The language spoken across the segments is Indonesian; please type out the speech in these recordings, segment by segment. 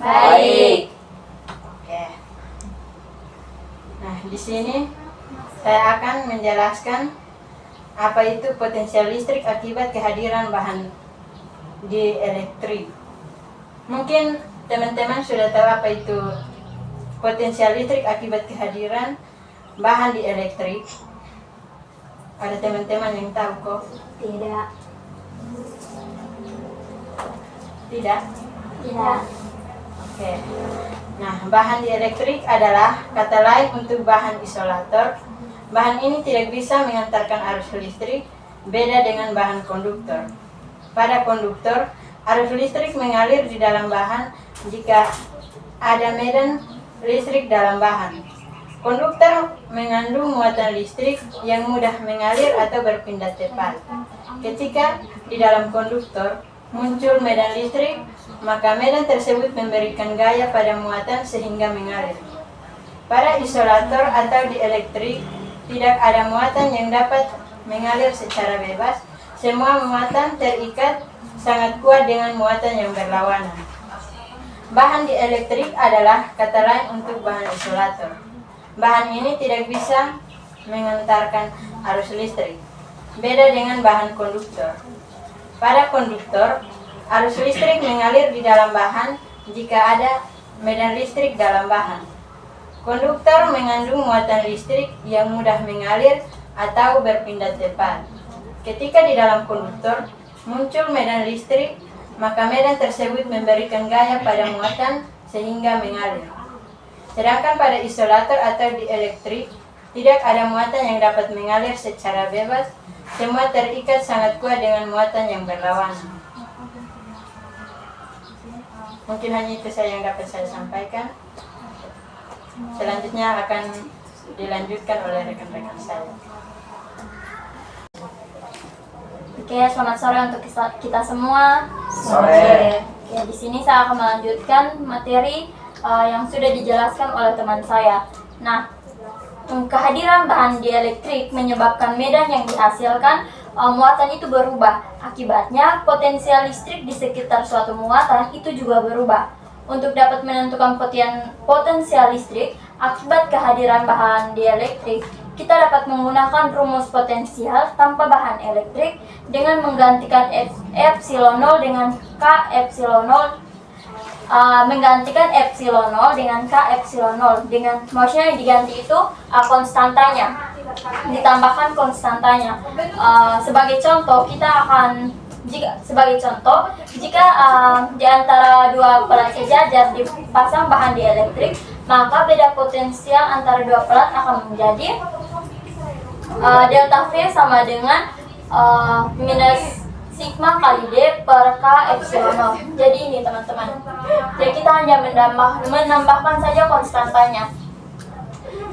Baik. Oke. Nah, di sini saya akan menjelaskan apa itu potensial listrik akibat kehadiran bahan dielektrik. Mungkin teman-teman sudah tahu apa itu potensial listrik akibat kehadiran bahan dielektrik. Ada teman-teman yang tahu kok? Tidak. Tidak? Tidak. Oke. Nah, bahan dielektrik adalah kata lain untuk bahan isolator. Bahan ini tidak bisa mengantarkan arus listrik, beda dengan bahan konduktor. Pada konduktor, arus listrik mengalir di dalam bahan jika ada medan listrik dalam bahan. Konduktor mengandung muatan listrik yang mudah mengalir atau berpindah cepat. Ketika di dalam konduktor muncul medan listrik, maka medan tersebut memberikan gaya pada muatan sehingga mengalir. Pada isolator atau dielektrik, tidak ada muatan yang dapat mengalir secara bebas. Semua muatan terikat sangat kuat dengan muatan yang berlawanan. Bahan dielektrik adalah kata lain untuk bahan isolator. Bahan ini tidak bisa mengantarkan arus listrik, beda dengan bahan konduktor. Pada konduktor, arus listrik mengalir di dalam bahan jika ada medan listrik dalam bahan. Konduktor mengandung muatan listrik yang mudah mengalir atau berpindah cepat. Ketika di dalam konduktor muncul medan listrik, maka medan tersebut memberikan gaya pada muatan sehingga mengalir. Sedangkan pada isolator atau dielektrik, tidak ada muatan yang dapat mengalir secara bebas. Semua terikat sangat kuat dengan muatan yang berlawanan. Mungkin hanya itu saja yang dapat saya sampaikan. Selanjutnya akan dilanjutkan oleh rekan-rekan saya. Oke, selamat sore untuk kita semua. Sore. Oke, di sini saya akan melanjutkan materi yang sudah dijelaskan oleh teman saya. Nah, kehadiran bahan dielektrik menyebabkan medan yang dihasilkan muatan itu berubah. Akibatnya, potensial listrik di sekitar suatu muatan itu juga berubah. Untuk dapat menentukan potensial listrik akibat kehadiran bahan dielektrik, kita dapat menggunakan rumus potensial tanpa bahan elektrik dengan menggantikan epsilon 0 dengan K epsilon 0, menggantikan epsilon 0 dengan K epsilon 0. Dengan maksudnya yang diganti itu konstantanya, ditambahkan konstantanya. Sebagai contoh, jika di antara dua pelat sejajar dipasang bahan dielektrik, maka beda potensial antara dua pelat akan menjadi delta V sama dengan minus sigma kali D per K epsilon 0. Jadi ini teman-teman. Jadi kita hanya menambahkan saja konstantanya.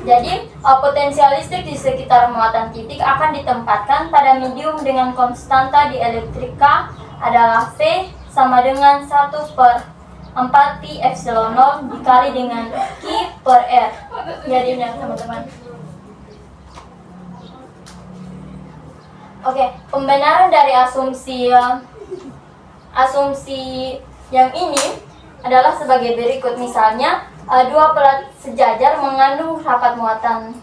Jadi potensial listrik di sekitar muatan titik akan ditempatkan pada medium dengan konstanta dielektrik K adalah V sama dengan 1 per 4 pi epsilon 0 dikali dengan Q per R. Jadi ini teman-teman. Oke, pembenaran dari asumsi yang ini adalah sebagai berikut. Misalnya, dua pelat sejajar mengandung rapat muatan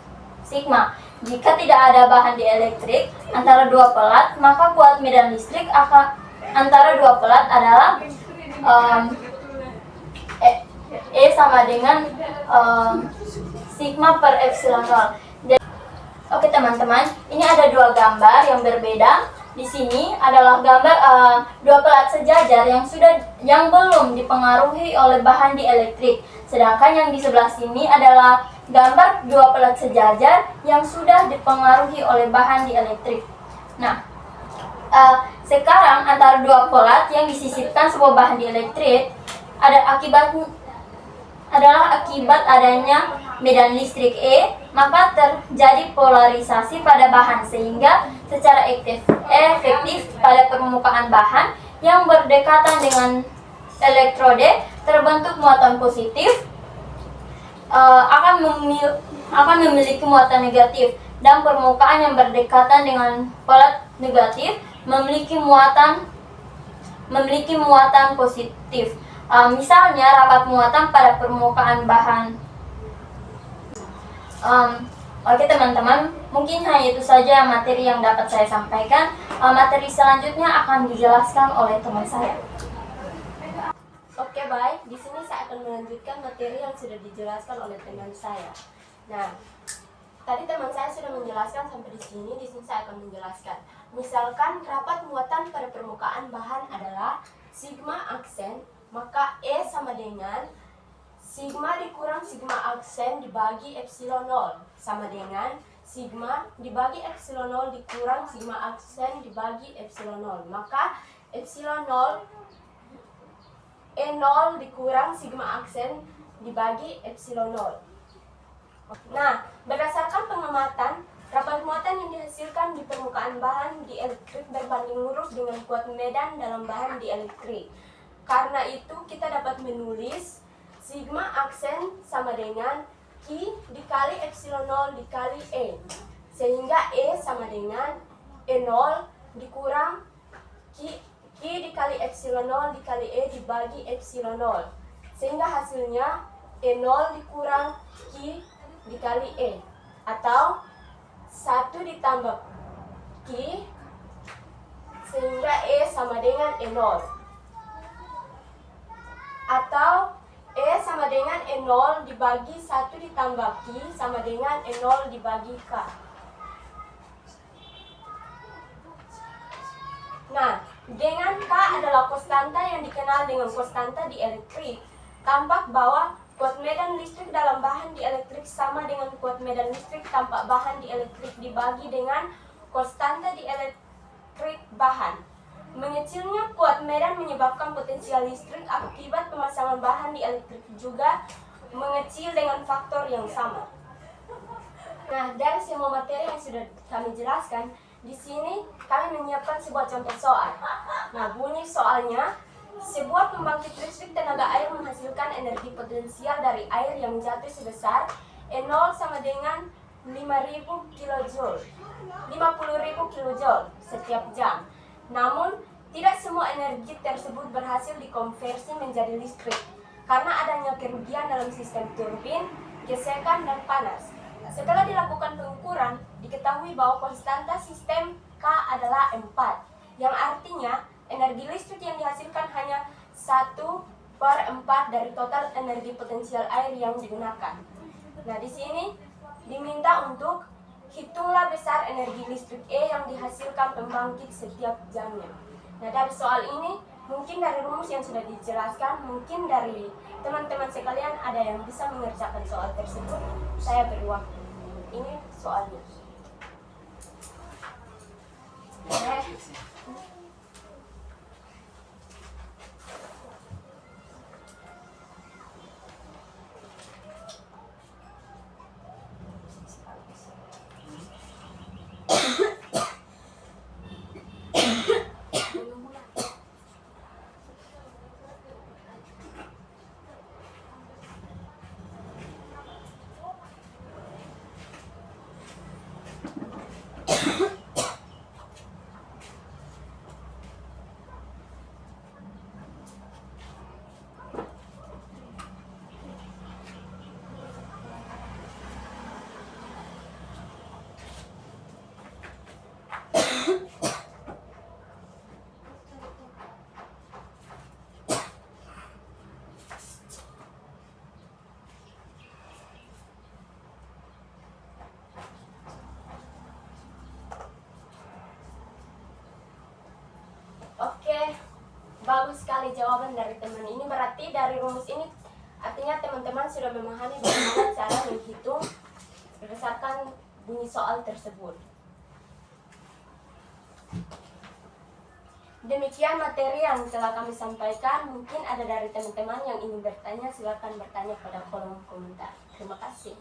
sigma. Jika tidak ada bahan dielektrik antara dua pelat, maka kuat medan listrik antara dua pelat adalah E sama dengan sigma per epsilon 0. Oke teman-teman, ini ada dua gambar yang berbeda. Di sini adalah gambar dua pelat sejajar yang belum dipengaruhi oleh bahan dielektrik. Sedangkan yang di sebelah sini adalah gambar dua pelat sejajar yang sudah dipengaruhi oleh bahan dielektrik. Nah, sekarang antara dua pelat yang disisipkan sebuah bahan dielektrik adalah akibat adanya medan listrik E, maka terjadi polarisasi pada bahan sehingga secara efektif pada permukaan bahan yang berdekatan dengan elektrode terbentuk muatan positif akan memiliki muatan negatif, dan permukaan yang berdekatan dengan pelat negatif memiliki muatan positif. Misalnya rapat muatan pada permukaan bahan. Oke teman-teman, mungkin hanya itu saja materi yang dapat saya sampaikan. Materi selanjutnya akan dijelaskan oleh teman saya. Oke, baik. Di sini saya akan melanjutkan materi yang sudah dijelaskan oleh teman saya. Nah, tadi teman saya sudah menjelaskan sampai di sini saya akan menjelaskan. Misalkan rapat muatan pada permukaan bahan adalah sigma aksen, maka E sama dengan sigma dikurang sigma aksen dibagi epsilon 0 sama dengan sigma dibagi epsilon 0 dikurang sigma aksen dibagi epsilon 0. Maka epsilon 0 E0 dikurang sigma aksen dibagi epsilon 0. Nah, berdasarkan pengamatan, rapat muatan yang dihasilkan di permukaan bahan dielektrik berbanding lurus dengan kuat medan dalam bahan dielektrik. Karena itu, kita dapat menulis sigma aksen sama dengan Q dikali epsilon 0 dikali E. Sehingga E sama dengan E0 dikurang Q dikali epsilon 0 dikali E dibagi epsilon 0. Sehingga hasilnya E0 dikurang Q dikali E. Atau 1 ditambah Q sehingga E sama dengan E0. Atau E sama dengan E0 dibagi 1 ditambah Q sama dengan E0 dibagi K. Nah, dengan K adalah konstanta yang dikenal dengan konstanta dielektrik, tampak bahwa kuat medan listrik dalam bahan dielektrik sama dengan kuat medan listrik tanpa bahan dielektrik dibagi dengan konstanta dielektrik bahan. Mengecilnya kuat medan menyebabkan potensial listrik akibat pemasangan bahan dielektrik juga mengecil dengan faktor yang sama. Nah, dari semua materi yang sudah kami jelaskan, di sini kami menyiapkan sebuah contoh soal. Nah, bunyi soalnya, sebuah pembangkit listrik tenaga air menghasilkan energi potensial dari air yang jatuh sebesar E0 sama dengan 50.000 kJ setiap jam. Namun, tidak semua energi tersebut berhasil dikonversi menjadi listrik karena adanya kerugian dalam sistem turbin, gesekan, dan panas. Setelah dilakukan pengukuran, diketahui bahwa konstanta sistem K adalah 4, yang artinya energi listrik yang dihasilkan hanya 1/4 dari total energi potensial air yang digunakan. Nah, di sini diminta untuk hitunglah besar energi listrik E yang dihasilkan pembangkit setiap jamnya. Nah, dari soal ini, mungkin dari rumus yang sudah dijelaskan, mungkin dari teman-teman sekalian ada yang bisa mengerjakan soal tersebut. Saya beri waktu. Ini soalnya. Oke, bagus sekali jawaban dari teman ini. Berarti dari rumus ini artinya teman-teman sudah memahami bagaimana cara menghitung berdasarkan bunyi soal tersebut. Demikian materi yang telah kami sampaikan. Mungkin ada dari teman-teman yang ingin bertanya, silakan bertanya pada kolom komentar. Terima kasih.